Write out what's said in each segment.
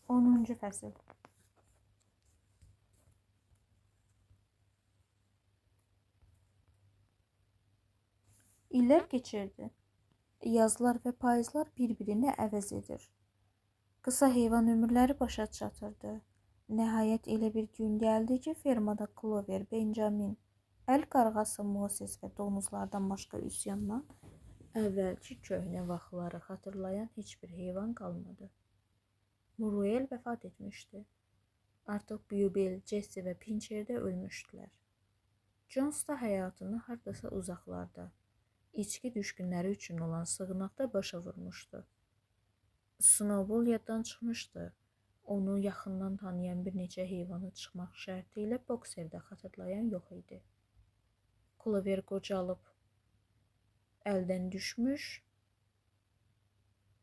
10-cu fəsil. İllər keçirdi. Yazlar və payızlar bir-birini əvəz edir. Qısa heyvan ömürləri başa çatırdı. Nəhayət elə bir gün gəldi ki, fermada Clover, Benjamin, əl qarğası Moses və donuzlardan başqa üsyandan əvvəlki köhnə vaxtları xatırlayan heç bir heyvan qalmadı. Muriel vəfat etmişdi. Artıq Bluebell, Jesse və Pincher də ölmüşdülər. Jones da həyatını hardasa uzaqlarda, içki düşkünləri üçün olan sığınaqda başa vurmuşdu. Snowball yaddan çıxmışdı. Onu yaxından tanıyan bir neçə heyvanı çıxmaq şərti ilə boks evdə xatırlayan yox idi. Clover qocalıb, əldən düşmüş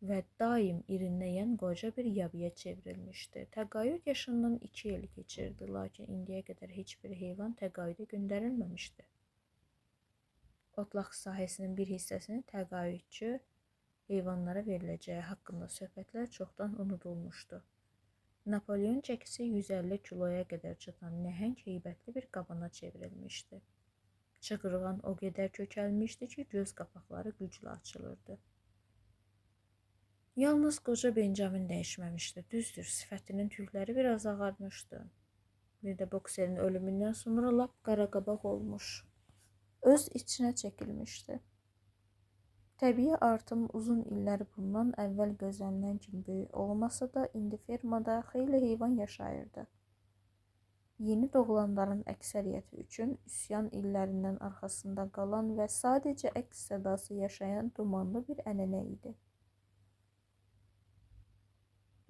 və daim irinləyən qoca bir yabıya çevrilmişdi. Təqaüd yaşından 2 il keçirdi, lakin indiyə qədər heç bir heyvan təqaüdə göndərilməmişdi. Otlaq sahəsinin bir hissəsini təqaüdçü heyvanlara veriləcəyi haqqında söhbətlər çoxdan unudulmuşdu. Napoleon çəkisi 150 kiloya qədər çatan nəhəng heybətli bir qabana çevrilmişdi. Çığırğan o qədər kökəlmişdi ki, göz qapaqları güclə açılırdı. Yalnız qoca Benjamin dəyişməmişdi. Düzdür, sifətinin tükləri biraz ağarmışdı. Bir də bokserin ölümündən sonra lap qara qabaq olmuş. Öz içinə çəkilmişdi. Təbii artım uzun illər bundan əvvəl gözlənilən kimi böyük olmasa da, indi fermada xeyli heyvan yaşayırdı. Yeni doğulanların əksəriyyəti üçün üsyan illərindən arxasında qalan və sadəcə əks sədası yaşayan dumanlı bir ənənə idi.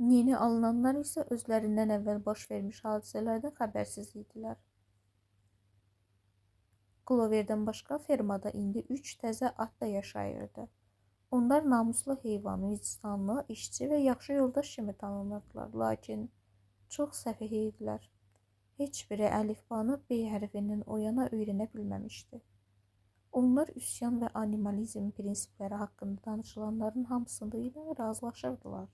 Yeni alınanlar isə özlərindən əvvəl baş vermiş hadisələrdən xəbərsiz idilər. Cloverdən başqa fermada indi 3 təzə at da yaşayırdı. Onlar namuslu heyvan, vicdanlı, işçi və yaxşı yoldaş kimi tanınırdılar, lakin çox səfeh idilər. Heç biri əlifbanı B hərfindən o yana öyrənə bilməmişdi. Onlar üsyan və animalizm prinsipləri haqqında danışılanların hamısında ilə razılaşırdılar.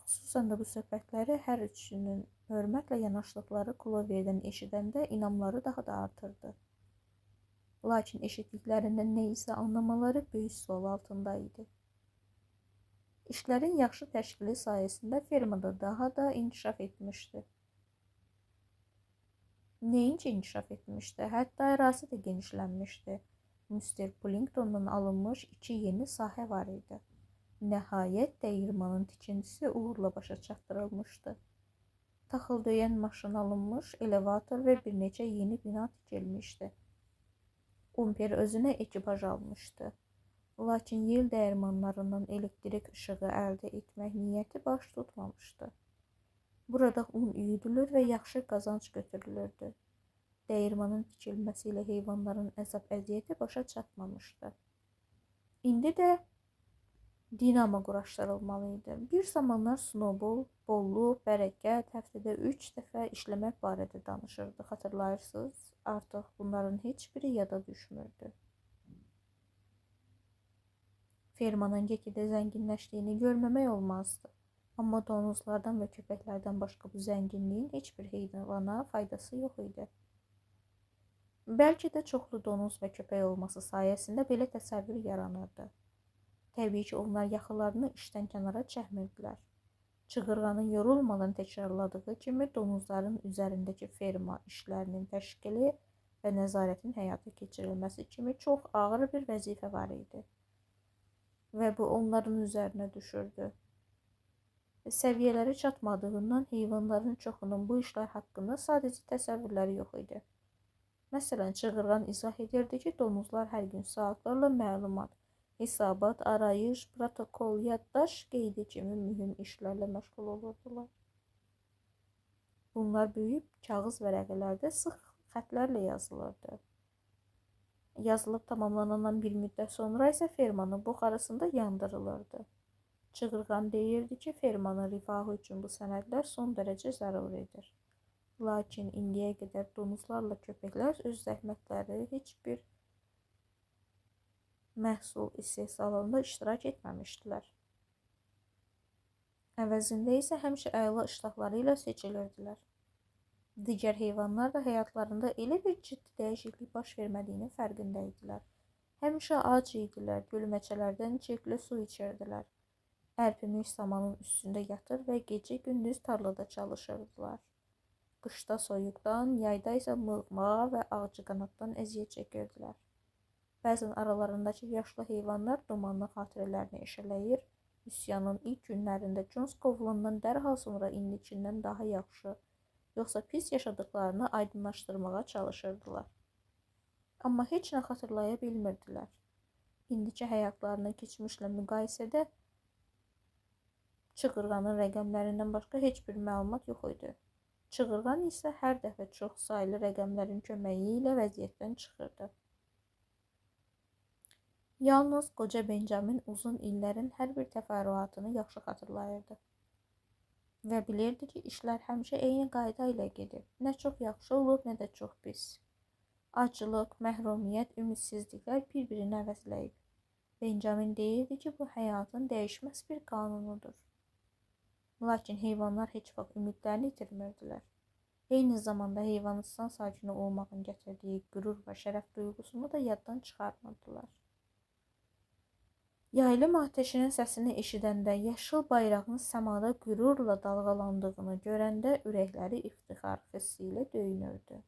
Xüsusən də bu söhbətləri hər üçünün hörmətlə yanaşdıqları Cloverdən eşidəndə inamları daha da artırdı. Lakin eşitdiklərindən nə isə anlamaları böyük sual altında idi. İşlərin yaxşı təşkili sayəsində fermada daha da inkişaf etmişdi. Nəyincə inkişaf etmişdi? Hətta ərazi də genişlənmişdi. Mr. Plinktondan alınmış 2 yeni sahə var idi. Nəhayət dəyirmanın tikintisi uğurla başa çatdırılmışdı. Taxıl döyən maşın alınmış, elevator və bir neçə yeni bina tikilmişdi. Umper özünə ekipaj almışdı. Lakin yel dəyirmanlarından elektrik işığı əldə etmək niyyəti baş tutmamışdı. Burada un üyüdülür və yaxşı qazanc götürülürdü. Dəyirmanın tikilməsi ilə heyvanların əzab-əziyyəti başa çatmamışdı. İndi də dinamo quraşdırılmalı idi. Bir zamanlar Snowball, bolluk, bərəkət, həftədə 3 dəfə işləmək barədə danışırdı. Xatırlayırsınız? Artıq bunların heç biri yada düşmürdü. Fermanın get-gedə zənginləşdiyini görməmək olmazdı. Amma donuzlardan və köpəklərdən başqa bu zənginliyin heç bir heyvana faydası yox idi. Bəlkə də çoxlu donuz və köpək olması sayəsində belə təsəvvür yaranırdı. Təbii ki, onlar yaxalarını işdən kənara çəkmirdilər. Çığırğanın yorulmadan təkrarladığı kimi donuzların üzərindəki ferma işlərinin təşkili və nəzarətin həyata keçirilməsi kimi çox ağır bir vəzifə var idi. Və bu onların üzərinə düşürdü. Səviyyələri çatmadığından heyvanların çoxunun bu işlər haqqında sadəcə təsəvvürləri yox idi. Məsələn, çığırğan izah edirdi ki, donuzlar hər gün saatlarla məlumat, hesabat, arayış, protokol, yaddaş qeydi kimi mühüm işlərlə məşğul olurdular. Bunlar böyük kağız vərəqələrdə sıx xətlərlə yazılırdı. Yazılıb tamamlanan bir müddət sonra isə fermanın buxarısında yandırılırdı. Çığırğan deyirdi ki, fermanın rifahı üçün bu sənədlər son dərəcə zəruridir. Lakin indiyə qədər donuzlarla köpəklər öz zəhmətləri heç bir məhsul istehsalında iştirak etməmişdilər. Əvəzində isə həmişə əla iştahları ilə seçilirdilər. Digər heyvanlar da həyatlarında elə bir ciddi dəyişiklik baş vermədiyinin fərqində idilər. Həmişə ac idilər, gölməçələrdən çirkli su içirdilər. Ərpimiş samanın üstündə yatır və gecə-gündüz tarlada çalışırdılar. Qışda soyuqdan, yayda isə mığmağa və ağcaqanaddan əziyyət çəkirdilər. Bəzən aralarındakı yaşlı heyvanlar dumanlı xatirələrini eşələyir, üsyanın ilk günlərində Jones qovulandan dərhal sonra indikindən daha yaxşı, yoxsa pis yaşadıqlarını aydınlaşdırmağa çalışırdılar. Amma heç nə xatırlaya bilmirdilər. İndiki həyatlarını keçmişlə müqayisədə Çığırğanın rəqəmlərindən başqa heç bir məlumat yox idi. Çığırğan isə hər dəfə çox saylı rəqəmlərin köməyi ilə vəziyyətdən çıxırdı. Yalnız qoca Benjamin uzun illərin hər bir təfərrüatını yaxşı xatırlayırdı. Və bilirdi ki, işlər həmişə eyni qayda ilə gedib. Nə çox yaxşı olub, nə də çox pis. Acılıq, məhrumiyyət, ümidsizliklər bir-birini əvəzləyib. Benjamin deyirdi ki, bu həyatın dəyişməz bir qanunudur. Lakin heyvanlar heç vaxt ümidlərini itirmirdilər. Eyni zamanda heyvanıstan sakini olmağın gətirdiyi qürur və şərəf duyğusunu da yaddan çıxarmırdılar. Yaylım ateşinin səsini eşidəndə, yaşıl bayrağın səmada qürurla dalğalandığını görəndə ürəkləri iftixar hissi ilə döyünürdü.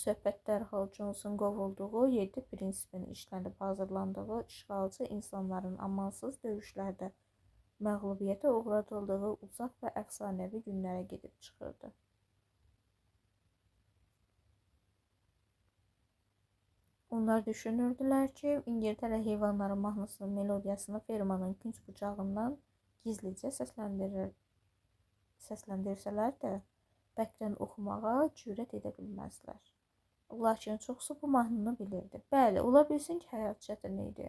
Söhbət dərhal Jones'un qovulduğu 7 prinsipin işlənib hazırlandığı işğalçı insanların amansız döyüşlərdə məğlubiyyətə uğradıldığı uzaq və əfsanəvi günlərə gedib çıxırdı. Onlar düşünürdülər ki, İngiltərə heyvanları mahnısının melodiyasını fermanın künc bucağından gizlicə səsləndirsələr də, bəkdən oxumağa cürət edə bilməzlər. Lakin çoxsu bu mahnını bilirdi. Bəli, ola bilsin ki, həyat çətin idi.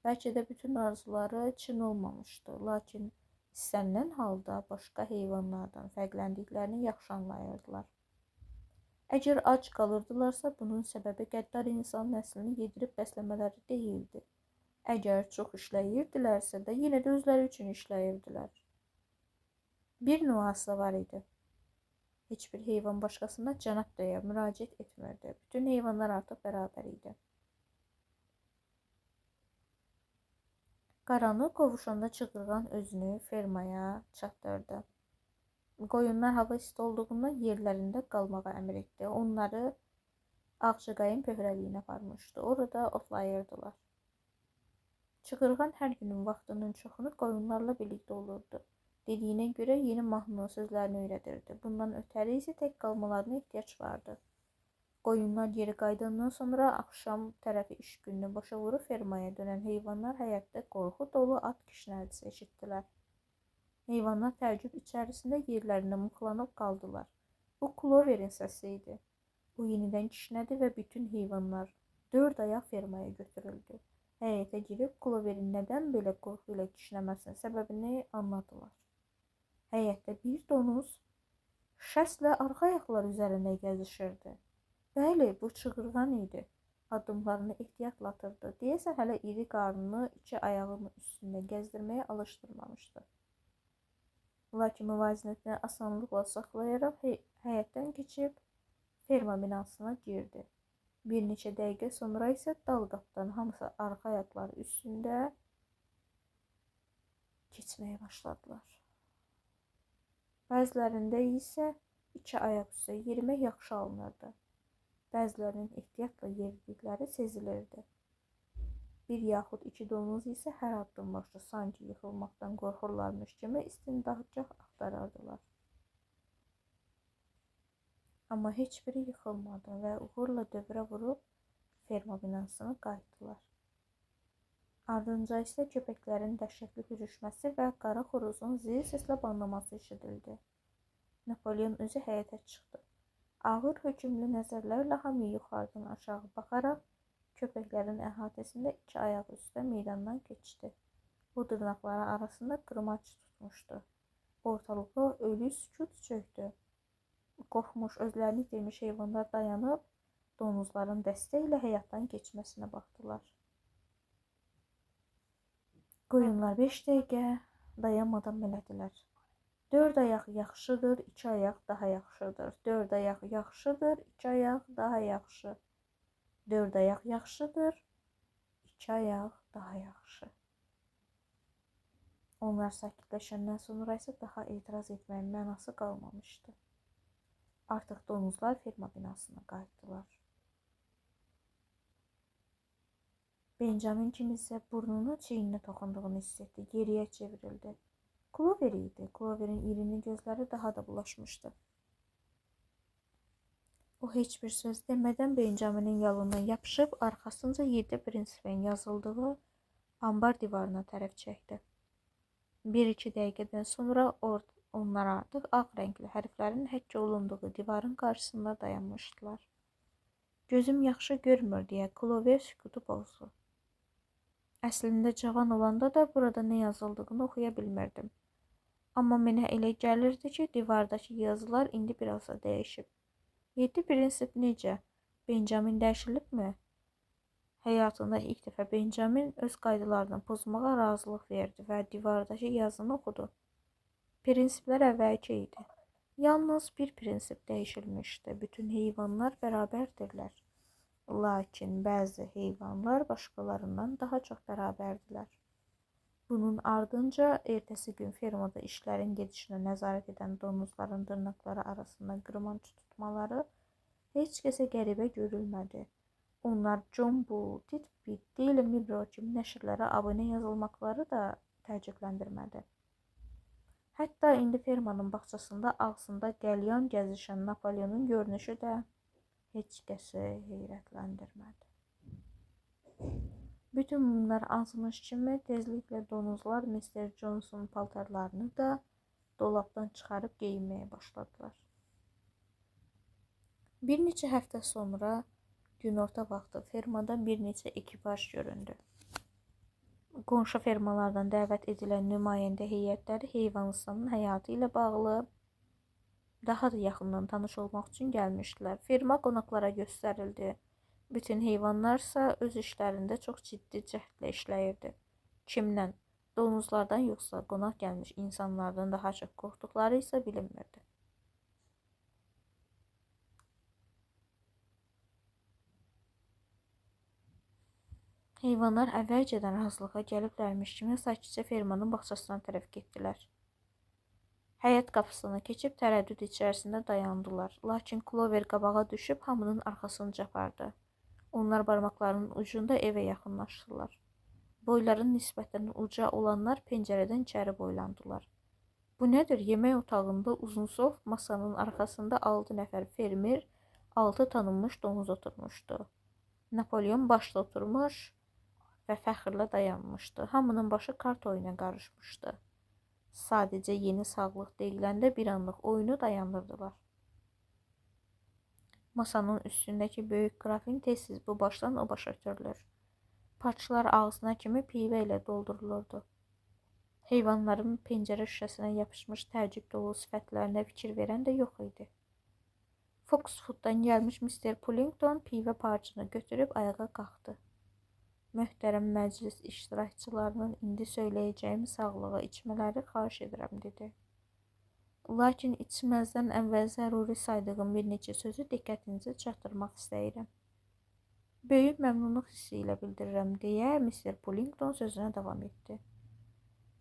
Bəlkə də bütün arzuları çin olmamışdı, lakin istənilən halda başqa heyvanlardan fərqləndiklərini yaxşı anlayırdılar. Əgər ac qalırdılarsa, bunun səbəbi qəddar insan nəslini yedirib bəsləmələri deyildi. Əgər çox işləyirdilərsə də, yenə də özləri üçün işləyirdilər. Bir nüansı var idi. Heç bir heyvan başqasına cənab deyə müraciət etmirdi. Bütün heyvanlar artıq bərabər idi. Qaranlıq qovuşanda Çığırğan özünü fermaya çatdırdı. Qoyunlar hava isti olduğundan yerlərində qalmağa əmr etdi. Onları Ağcaqayın pöhrəliyinə aparmışdı. Orada otlayırdılar. Çığırğan hər günün vaxtının çoxunu qoyunlarla birlikdə olurdu. Dediyinə görə yeni mahnı sözlərini öyrədirdi. Bundan ötəri isə tək qalmalarına ehtiyac vardı. Qoyunlar geri qayıdandan sonra axşam tərəfi iş gününü başa vurub fermaya dönən heyvanlar həyətdə qorxu dolu at kişnərtisi eşitdilər. Heyvanlar təəccüb içərisində yerlərində muxlanıb qaldılar. Bu Clover'in səsi idi. O yenidən kişnədi və bütün heyvanlar 4 ayaq fermaya götürüldü. Həyətə girib Clover'in nədən belə qorxu ilə kişnəməsinin səbəbini anladılar. Həyətdə bir donuz şəslə arxa ayaqlar üzərində gəzişirdi. Bəli, bu Çığırğan idi. Addımlarını ehtiyatla atırdı. Deyəsən hələ iri qarnını 2 ayağının üstündə gəzdirməyə alışdırmamışdı. Lakin müvazinətini asanlıqla saxlayaraq həyətdən keçib ferma binasına girdi. Bir neçə dəqiqə sonra isə dal qapıdan hamısı arxa ayaqları üstündə keçməyə başladılar. Bəzilərində isə 2 ayaq üstə yerimək yaxşı alınırdı. Bəzilərinin ehtiyatla yeridikləri sezilirdi. Bir yaxud 2 donuz isə hər addım başda sanki yıxılmaqdan qorxurlarmış kimi istintaqgah axtarardılar. Amma heç biri yıxılmadı və uğurla dövrə vurub ferma binasına qayıtdılar. Ardınca isə köpəklərin dəhşətli hürüşməsi və qara xoruzun zil səslə banlaması eşidildi. Napoleon özü həyətə çıxdı. Ağır hökümlü nəzərlərlə hamı yuxarıdan aşağı baxaraq köpəklərin əhatəsində 2 ayaq üstə meydandan keçdi. Bu dırnaqları arasında qırmaç tutmuşdu. Ortalıqda ölü sükut çöktü. Qorxmuş, özlərini itirmiş heyvanlar dayanıb donuzların dəstə ilə həyatdan keçməsinə baxdılar. Qoyunlar 5 dəqiqə dayanmadan mələdilər. Dörd ayaq yaxşıdır, iki ayaq daha yaxşıdır. Dörd ayaq yaxşıdır, iki ayaq daha yaxşı. Dörd ayaq yaxşıdır, iki ayaq daha yaxşı. Onlar sakitləşəndən sonra isə daha etiraz etməyin mənası qalmamışdı. Artıq donuzlar ferma binasına qayıtdılar. Benjamin kimisə burnunu çiyninə toxunduğunu hiss etdi. Geriyə çevrildi. Clover idi. Clover'in irini gözləri daha da bulaşmışdı. O heç bir söz demədən Benjamin'in yalından yapışıb arxasınca 7 prinsipin yazıldığı ambar divarına tərəf çəkdi. 1-2 dəqiqədən sonra onlar artıq ağ rəngli hərflərin həkk olunduğu divarın qarşısında dayanmışdılar. Gözüm yaxşı görmür deyə Clover sükutu pozdu. Əslində cavan olanda da burada nə yazıldığını oxuya bilmirdim. Amma mənə elə gəlirdi ki, divardakı yazılar indi biraz da dəyişib. 7 prinsip necə? Benjamin dəyişilibmi? Həyatında ilk dəfə Benjamin öz qaydalarını pozmağa razılıq verdi və divardakı yazını oxudu. Prinsiplər əvvəlki idi. Yalnız bir prinsip dəyişilmişdi. Bütün heyvanlar bərabərdirlər. Lakin bəzi heyvanlar başqalarından daha çox bərabərdilər. Bunun ardınca ertəsi gün fermada işlərin gedişinə nəzarət edən donuzların dırnaqları arasında qırmanc tutmaları heç kəsə qəribə görülmədi. Onlar John Bull, Titbit, Daily Mirror kimi nəşrlərə abunə yazılmaqları da təəccübləndirmədi. Hətta indi fermanın bağçasında ağzında qəlyan gəzişən Napoleonun görünüşü də heç kəsi heyrətləndirmədi. Bütün bunlar azmış kimi tezliklə donuzlar Mr. Johnson paltarlarını da dolabdan çıxarıb geyinməyə başladılar. Bir neçə həftə sonra günorta vaxtı fermada bir neçə ekipaj göründü. Qonşu fermalardan dəvət edilən nümayəndə heyətləri Heyvanistanın həyatı ilə bağlı daha da yaxından tanış olmaq üçün gəlmişdilər. Ferma qonaqlara göstərildi. Bütün heyvanlarsa öz işlərində çox ciddi cəhdlə işləyirdi. Kimdən? Donuzlardan yoxsa qonaq gəlmiş insanlardan daha çox qorxduqları isə bilinmirdi. Heyvanlar əvvəlcədən razılığa gəliblərmiş kimi sakitcə fermanın bağçasına tərəf getdilər. Həyət qapısını keçib tərəddüd içərisində dayandılar. Lakin Clover qabağa düşüb hamının arxasınca apardı. Onlar barmaqlarının ucunda evə yaxınlaşdılar. Boyların nisbətən uca olanlar pəncərədən içəri boylandılar. Bu nədir? Yemək otağında uzunsov masanın arxasında 6 nəfər fermer, 6 tanınmış donuz oturmuşdu. Napoleon başda oturmuş və fəxrlə dayanmışdı. Hamının başı kart oyuna qarışmışdı. Sadəcə yeni sağlıq deyiləndə bir anlıq oyunu dayandırdılar. Masanın üstündəki böyük qrafin tez-tez bu başdan o başa ötürülür. Parçalar ağzına kimi pivə ilə doldurulurdu. Heyvanların pəncərə şüşəsinə yapışmış təəccüb dolu sifətlərinə fikir verən də yox idi. Foxwooddan gəlmiş Mr. Pullington pivə parçasını götürüb ayağa qalxdı. Möhtərəm məclis iştirakçılarının indi söyləyəcəyim sağlığı içmələri xahiş edirəm, dedi. Lakin içməzdən əvvəl zəruri saydığım bir neçə sözü diqqətinizi çatdırmaq istəyirəm. Böyük məmnunluq hissi ilə bildirirəm, deyə Mr. Pullington sözünə davam etdi.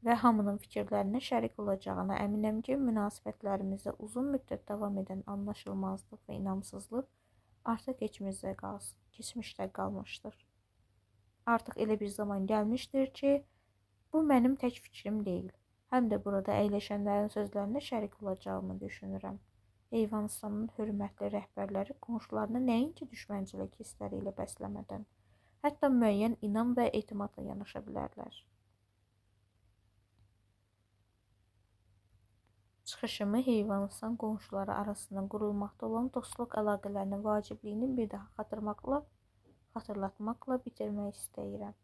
Və hamının fikirlərinə şərik olacağına əminəm ki, münasibətlərimizdə uzun müddət davam edən anlaşılmazlıq və inamsızlıq artıq keçmişdə qalmışdır. Artıq elə bir zaman gəlmişdir ki, bu mənim tək fikrim deyil. Həm də burada əyləşənlərin sözlərinə şərik olacağımı düşünürəm. Heyvanistanın hörmətli rəhbərləri qonşularını nəinki düşmənçilik hissləri ilə bəsləmədən, hətta müəyyən inam və etimadla yanaşa bilərlər. Çıxışımı Heyvanistan qonşuları arasında qurulmaqda olan dostluq əlaqələrinin vacibliyini bir daha xatırlatmaqla bitirmək istəyirəm.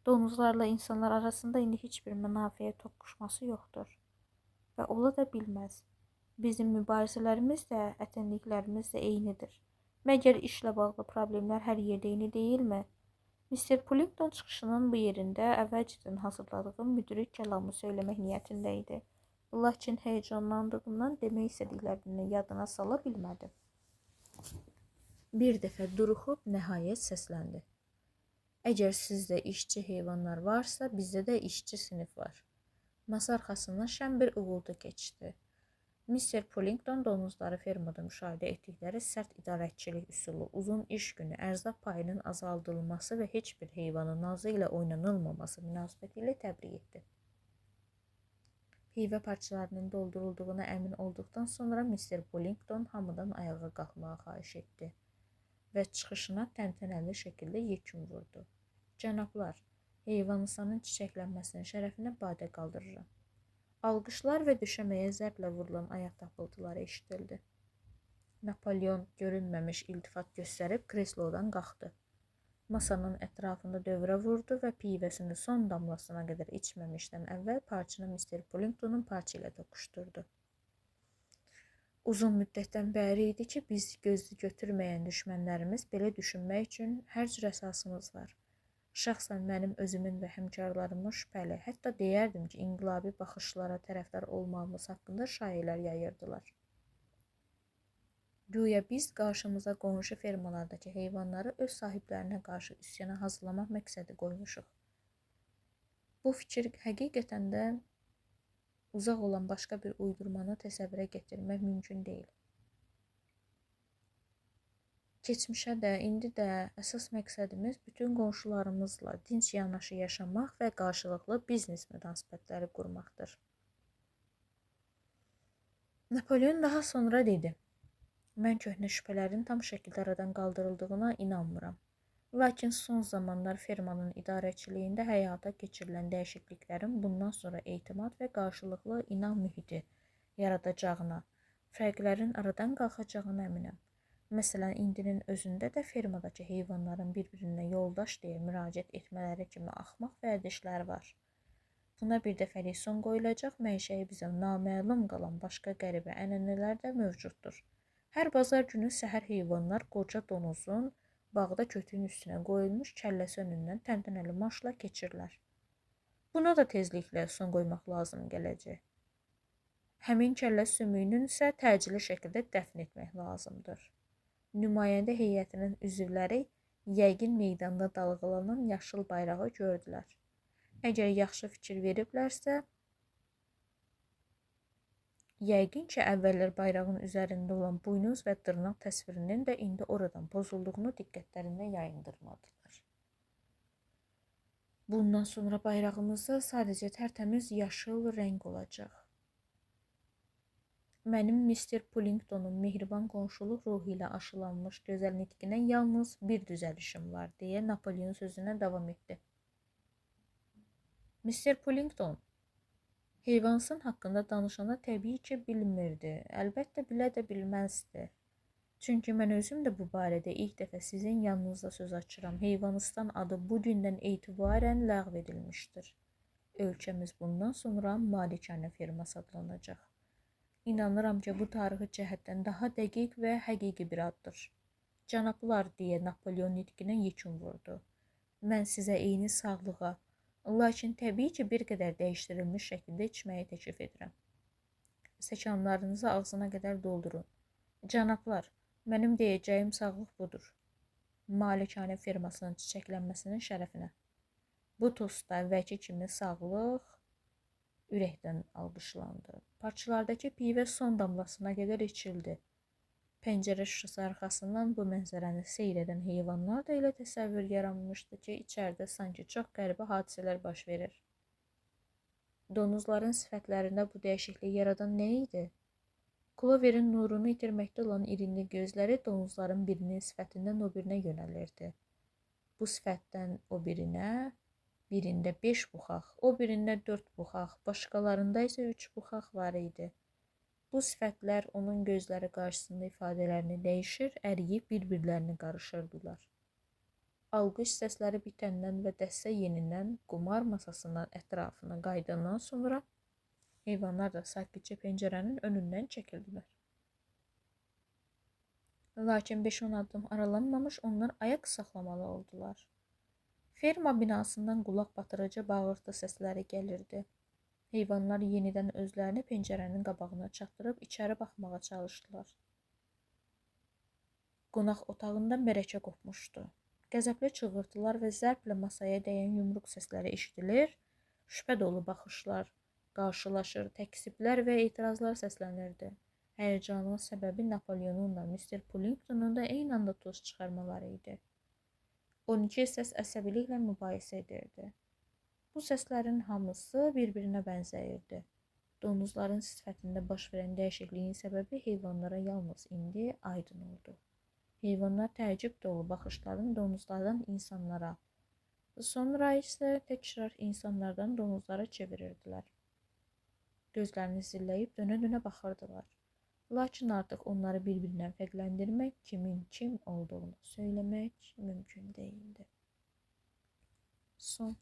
Donuzlarla insanlar arasında indi heç bir mənafiə toqquşması yoxdur və ola da bilməz. Bizim mübarizələrimiz də, ətənliklərimiz də eynidir. Məgər işlə bağlı problemlər hər yerdə eyni deyilmi? Mr. Pullington çıxışının bu yerində əvvəlcədən hazırladığım müdrik kəlamı söyləmək niyyətində idi. Lakin heyecanlandığımdan demək istədiklərini yadına sala bilmədim. Bir dəfə duruxub nəhayət səsləndi. Əgər sizdə işçi heyvanlar varsa, bizdə də işçi sinif var. Masa arxasından şən bir uğultu keçdi. Mr. Pullington donuzları fermada müşahidə etdikləri sərt idarəçilik üsulu, uzun iş günü, ərzaq payının azaldılması və heç bir heyvanın nazı ilə oynanılmaması münasibətilə təbrik etdi. Pivə parçalarının doldurulduğuna əmin olduqdan sonra Mr. Pullington hamıdan ayağa qalxmağa xahiş etdi və çıxışına təntənəli şəkildə yekun vurdu. Cənablar, heyvanısanın çiçəklənməsinin şərəfinə badə qaldırıram. Alqışlar və döşəməyə zərblə vurulan ayaq tapıltıları eşidildi. Napolyon görünməmiş iltifat göstərib kreslodan qalxdı. Masanın ətrafında dövrə vurdu və pivəsini son damlasına qədər içməmişdən əvvəl parçını Mr. Pullingtonun parça ilə toqquşdurdu. Uzun müddətdən bəri idi ki, biz gözlü götürməyən düşmənlərimiz belə düşünmək üçün hər cür əsasımız var. Şəxsən mənim özümün və həmkarlarımın şübhəli, hətta deyərdim ki, inqilabi baxışlara tərəfdar olmağımız haqqında şayiələr yayırdılar. Güya biz qarşımıza qonşu fermalardakı heyvanları öz sahiblərinə qarşı üsyana hazırlamaq məqsədi qoymuşuq. Bu fikir həqiqətən də uzaq olan başqa bir uydurmanı təsəvvürə gətirmək mümkün deyil. Keçmişə də, indi də əsas məqsədimiz bütün qonşularımızla dinc yanaşı yaşamaq və qarşılıqlı biznes münasibətləri qurmaqdır. Napolyon daha sonra dedi: Mən köhnə şübhələrin tam şəkildə aradan qaldırıldığına inanmıram. Lakin son zamanlar fermanın idarəçiliyində həyata keçirilən dəyişikliklərin bundan sonra etimad və qarşılıqlı inam mühiti yaradacağına, fərqlərin aradan qalxacağına əminəm. Məsələn, indinin özündə də fermadakı heyvanların bir-birinə yoldaş deyə müraciət etmələri kimi axmaq vərdişlər var. Buna bir dəfəlik son qoyulacaq, mənşəyi bizə naməlum qalan başqa qəribə ənənələr də mövcuddur. Hər bazar günü səhər heyvanlar qoca donuzun bağda kötüyün üstünə qoyulmuş kəlləsi önündən təntənəli marşla keçirlər. Buna da tezliklə son qoymaq lazım gələcək. Həmin kəllə sümüyünün isə təcili şəkildə dəfn etmək lazımdır. Nümayəndə heyətinin üzvləri yəqin meydanda dalğalanan yaşıl bayrağı gördülər. Əgər yaxşı fikir veriblərsə, yəqin ki, əvvəllər bayrağın üzərində olan buynuz və dırnaq təsvirinin də indi oradan pozulduğunu diqqətlərində yayındırmadılar. Bundan sonra bayrağımızda sadəcə tərtəmiz yaşıl rəng olacaq. Mənim Mr. Pullingtonun mehriban qonşuluq ruhu ilə aşılanmış gözəl nitqinə yalnız bir düzəlişim var, deyə Napolyon sözünə davam etdi. Mr. Pullington, heyvansın haqqında danışanda təbii ki, bilmirdi, əlbəttə bilə də bilməzdi. Çünki mən özüm də bu barədə ilk dəfə sizin yanınızda söz açıram. Heyvanistan adı bu gündən etibarən ləğv edilmişdir. Ölkəmiz bundan sonra malikanə firması adlanacaq. İnanıram ki, bu tarixi cəhətdən daha dəqiq və həqiqi bir addır. Cənablar, deyə Napolyon nitqinə yekun vurdu. Mən sizə eyni sağlığa, lakin təbii ki, bir qədər dəyişdirilmiş şəkildə içməyi təklif edirəm. Stəkanlarınızı ağzına qədər doldurun. Cənablar, mənim deyəcəyim sağlıq budur. Malikanə firmasının çiçəklənməsinin şərəfinə. Bu tostda əvvəlki kimi sağlıq ürəkdən alqışlandı. Parçalardakı pivə son damlasına qədər içildi. Pəncərə şüşəsi arxasından bu mənzərəni seyr edən heyvanlar da elə təsəvvür yaranmışdı ki, içəridə sanki çox qəribə hadisələr baş verir. Donuzların sifətlərində bu dəyişikliyi yaradan nə idi? Kloverin nurunu itirməkdə olan irinli gözləri donuzların birinin sifətindən o birinə yönəlirdi. Bu sifətdən o birinə, birində 5 buxaq, o birində 4 buxaq, başqalarında isə 3 buxaq var idi. Bu sifətlər onun gözləri qarşısında ifadələrini dəyişir, əriyib bir-birlərini qarışırdılar. Alqış səsləri bitəndən və dəstə yenidən qumar masasının ətrafına qayıdandan sonra heyvanlar da sakitcə pəncərənin önündən çəkildilər. Lakin 5-10 addım aralanmamış onlar ayaq saxlamalı oldular. Ferma binasından qulaq batırıcı bağırtı səsləri gəlirdi. Heyvanlar yenidən özlərini pəncərənin qabağına çatdırıb içəri baxmağa çalışdılar. Qonaq otağında mərəkə qopmuşdu. Qəzəbli çığırtılar və zərblə masaya dəyən yumruq səsləri eşidilir, şübhə dolu baxışlar qarşılaşır, təksiblər və etirazlar səslənirdi. Həyəcanın səbəbi Napoleonun da, Mr. Pullingtonun da eyni anda toz çıxarmaları idi. 12 səs əsəbiliklə mübahisə edirdi. Bu səslərin hamısı bir-birinə bənzəyirdi. Donuzların sifətində baş verən dəyişikliyin səbəbi heyvanlara yalnız indi aydın oldu. Heyvanlar təəccüb dolu baxışlarını donuzlardan insanlara, sonra isə təkrar insanlardan donuzlara çevirirdilər. Gözlərini zilləyib dönə-dönə baxırdılar. Lakin artıq onları bir-birindən fərqləndirmək, kimin kim olduğunu söyləmək mümkün değildi. Son.